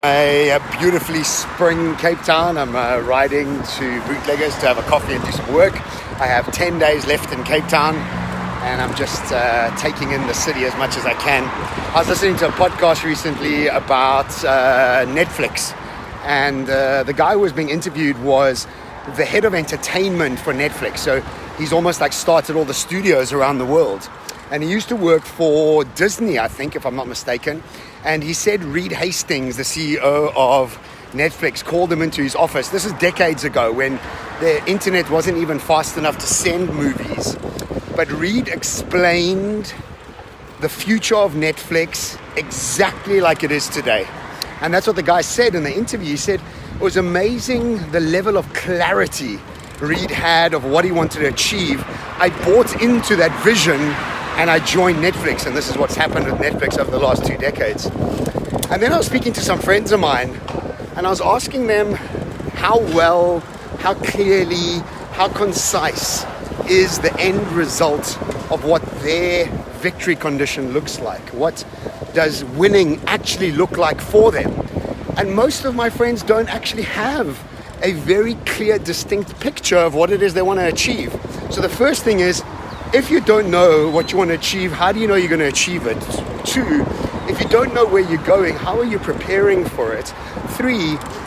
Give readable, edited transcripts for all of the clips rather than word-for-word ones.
A beautifully spring Cape Town. I'm riding to Bootleggers to have a coffee and do some work. I have 10 days left in Cape Town and I'm just taking in the city as much as I can. I was listening to a podcast recently about Netflix, and the guy who was being interviewed was the head of entertainment for Netflix. So he's almost like started all the studios around the world. And he used to work for Disney, I think, if I'm not mistaken. And he said Reed Hastings, the CEO of Netflix, called him into his office. This is decades ago when the internet wasn't even fast enough to send movies. But Reed explained the future of Netflix exactly like it is today. And that's what the guy said in the interview. He said it was amazing the level of clarity Reed had of what he wanted to achieve. I bought into that vision and I joined Netflix, and this is what's happened with Netflix over the last 2 decades. And then I was speaking to some friends of mine, and I was asking them how well, how clearly, how concise is the end result of what their victory condition looks like. What does winning actually look like for them? And most of my friends don't actually have a very clear, distinct picture of what it is they want to achieve. So the first thing is, if you don't know what you want to achieve, how do you know you're going to achieve it? 2, if you don't know where you're going, how are you preparing for it? 3,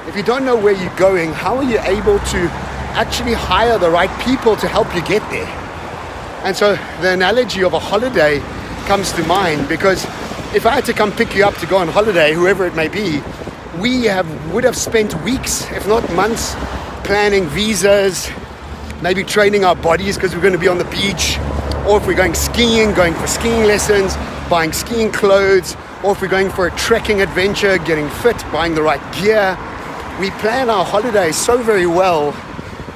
if you don't know where you're going, how are you able to actually hire the right people to help you get there? And so the analogy of a holiday comes to mind, because if I had to come pick you up to go on holiday, whoever it may be, we would have spent weeks, if not months, planning visas, maybe training our bodies because we're going to be on the beach, or if we're going skiing, going for skiing lessons, buying skiing clothes, or if we're going for a trekking adventure, getting fit, buying the right gear. We plan our holidays so very well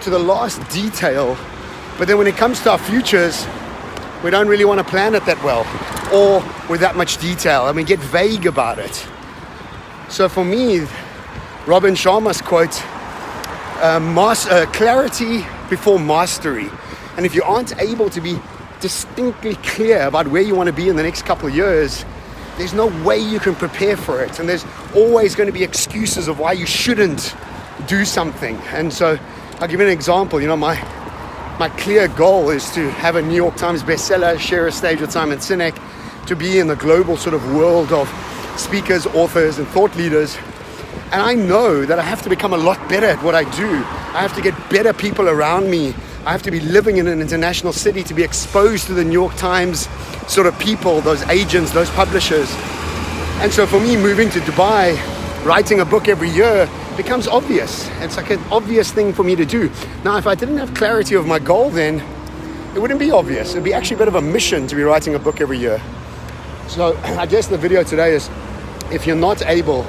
to the last detail, but then when it comes to our futures, we don't really want to plan it that well or with that much detail, and we get vague about it. So for me, Robin Sharma's quote, clarity before mastery. And if you aren't able to be distinctly clear about where you want to be in the next couple of years, there's no way you can prepare for it. And there's always going to be excuses of why you shouldn't do something. And so I'll give you an example. You know, my clear goal is to have a New York Times bestseller, share a stage with Sanei, to be in the global sort of world of speakers, authors, and thought leaders. And I know that I have to become a lot better at what I do. I have to get better people around me. I have to be living in an international city to be exposed to the New York Times sort of people, those agents, those publishers. And so for me, moving to Dubai, writing a book every year becomes obvious. It's like an obvious thing for me to do. Now, if I didn't have clarity of my goal, then it wouldn't be obvious. It'd be actually a bit of a mission to be writing a book every year. So I guess the video today is, if you're not able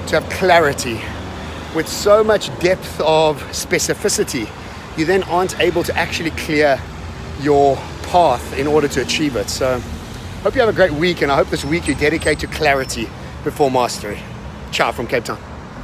to have clarity with so much depth of specificity, you then aren't able to actually clear your path in order to achieve it. So hope you have a great week, and I hope this week you dedicate to clarity before mastery. Ciao from Cape Town.